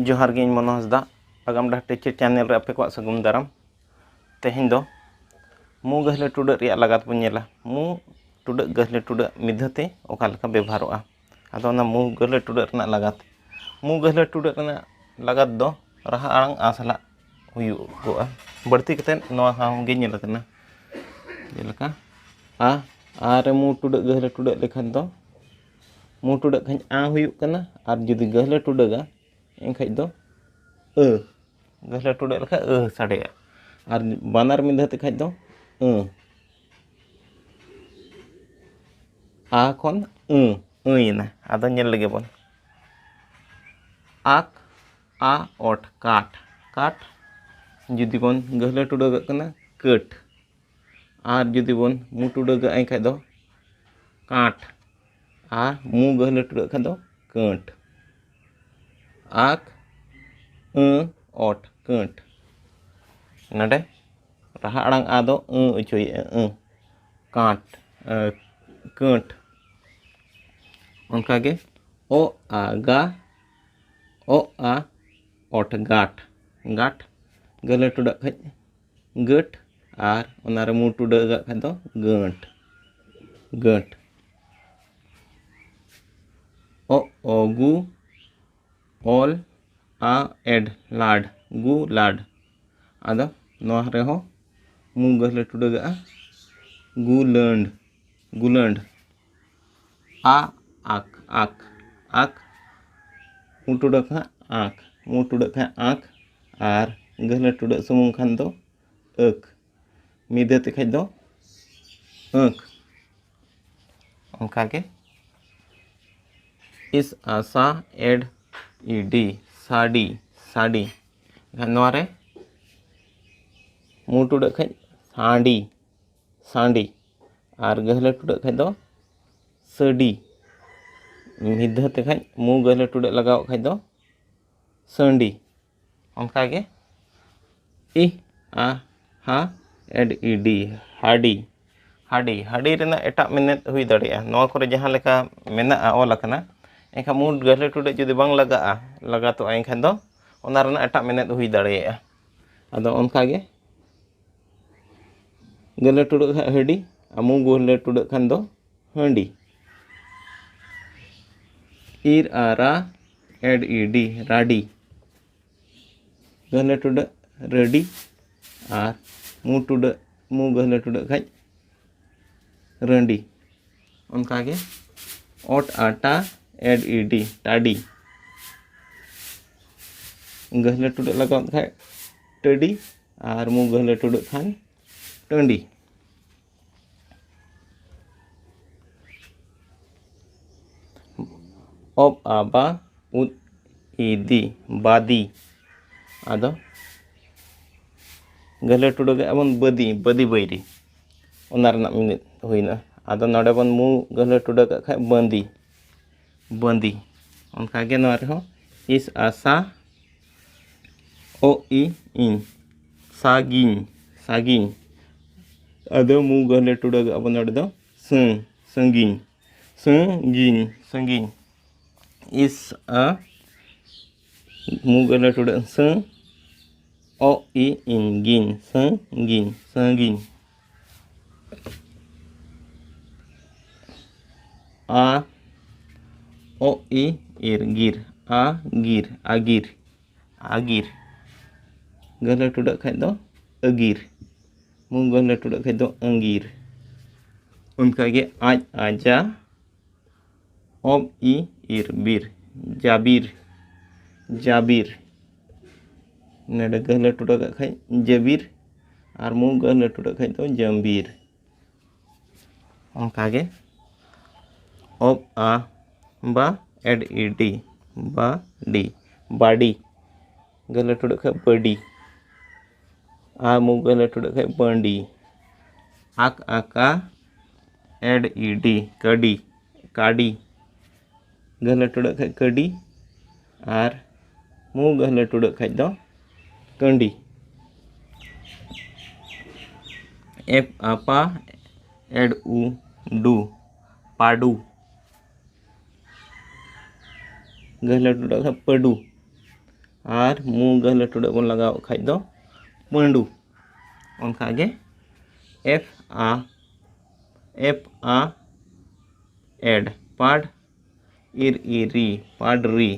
जोहार गे मनो हंसदा आगाम डा टीचर चैनल रे आपे को सगुम दाराम तेहें दो मु गहले टुडा रिया लागत बन नेला मु टुडा गहले टुडा मिधते ओका लेका व्यवहारोआ आदो ना मु गहले टुडा रना लागत दो रहा आंग आसला हुयुगोआ बढ़ती कते नवा हां गे नेला कना जेलका आ रे मु टुडा गहले टुडा लेखन दो मु टुडा खन आ हुयुग कना आर जुदी गहले टुडा गा एनखाइ दो गहले टुडा लेखा साडे और बानार मिधाते खाइ दो आ खन इना आदो नेल लगे बन आक आ ओट काट काट जुदी बन गहले टुडा गा कना कट और जुदी बन मु टुडा गा एनखाइ दो काट आ मु गहले टुडा खाइ दो कट आक ओट कट नडे रहा आड़ांग आदो उचोय काट कट उनका गे ओ आ गा ओ आ ओट गाट गाट गले टुडा खाइ गट और उनारे मु टुडा गा खाइ दो गट गट ओ गु ऑल आ एड लाड गु लाड आदो नोह रे हो मु गहले टुडा गा गुलंड गुलंड आ आक आक आक मु टुडा खा आक मु टुडा खा आक और गहले टुडा सुमुंग खान दो अक मिदते खाइ दो अक उनका के इस आशा एड ईडी साड़ी साड़ी नोरे मु टुडा खाइ साड़ी साड़ी और गहले टुडा खाइ दो सडी मिधते खाइ मु गहले टुडा लगाव खाइ दो संडी उनका के इ आ हा एड ईडी हाडी हाडी हाडी रेना एटा मेनेत हुई दाड़िया नोआ करे जहां लेका मेना ऑल अकना एनखा मु गहले टुडा जुदी बांग लगा तो एनखा दो ओना रेना एटा मेनेत हुई दाड़िया आदो उनका गे गहले टुडा खा हडी मु गहले टुडा खान दो हंडी ईर आरा एड ईडी राडी गहले टुडा रेडी और मु गहले टुडा खाइ रंडी उनका गे ओट आटा एड ईडी टाडी गहले टुडा लगाव खाइ टडी और मु गहले टुडा खान टंडी अब आबा उद ईदी बादी आदो गहले टुडा गा बन बदी बदी बैरी ओना रना मिनिट हुइना आदो नडे बन मु गहले टुडा गा खाइ बंदी बंदी उनका गे नोआ रे हो इस आशा ओ इ इन सागिन सागिन आदो मु गहले टुडा गा बन नडे दो संगिन संगिन संगिन इस आ मु गहले टुडा ओ इ इन गिन संगिन संगिन आ ओ इ इर गिर आ गिर आगिर आगिर गहले टुडा खाइ दो अगिर मु गहले टुडा खाइ दो अंगीर उनका गे आज आजा अब इ इर बीर जाबीर जाबीर नेडे गहले टुडा गा खाइ जबीर और मु गहले टुडा खाइ दो जंबीर उनका गे अब आ बा एड ईडी बाडी बाडी गहले टुडा खाइ बडी आ मु गहले टुडा खाइ बंडी आक आका एड ईडी कडी काडी गहले टुडा खाइ कडी और मु गहले टुडा खाइ दो कंडी एप आपा एड उ डू पाडू गहले टुडा खाइ पडू और मु गहले टुडा बन लगाव खाइ दो पंडू उनकागे एफ आ एड पाड इर इरी पाडरी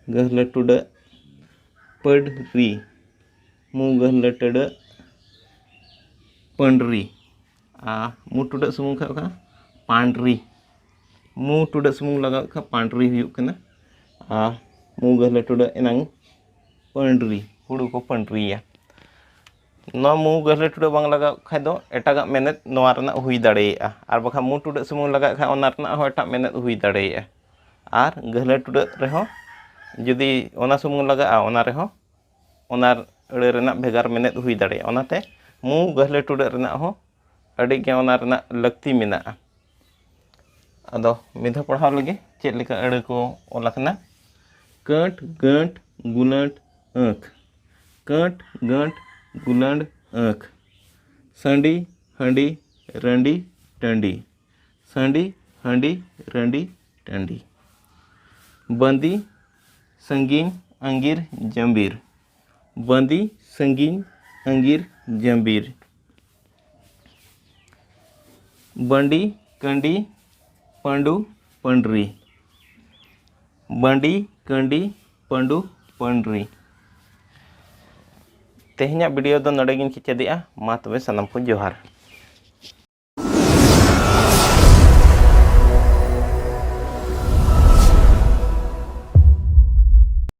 गहले टुडा पडरी मु गहले टुडा पंडरी मु टुडा सुमुंग खा पांडरी मु टुडा सुमुंग लगा खा पांडरी हुयुग कना मु गहले टुडा एनांग पंडरी हुड़ू को पंडरिया नवा मु गहले टुडा बांग लगा खाइ दो एटागा मेनेत नवा रना हुई दाड़ेया आर बखा मु टुडा सुमुंग लगा खा ओना रना हो एटा मेनेत हुई दाड़ेया आर गहले टुडा रेहो जुदी ओना सुमुंग लगा ओना रेहो ओना अड़े रना भेगार मेनेत हुई दाड़ेया ओनाते मु गहले टुडा रना हो अड़ी के ओना रना लक्ति मेना अदो मिधा पढ़ाव लगे चेक लेका अड़े को ओलाकना कट गंट गुलंट आँख कट गंट गुलंड आँख संडी हंडी रंडी टंडी संडी हंडी रंडी टंडी बंदी संगीन अंगीर जंबीर बंदी संगीन अंगीर जंबीर बंडी कंडी पंडू पंडरी बंडी कंडी पंडू पंडरी तेहना वीडियो दो नडेगिन चेचेदिया मा तबे सनम को जोहार।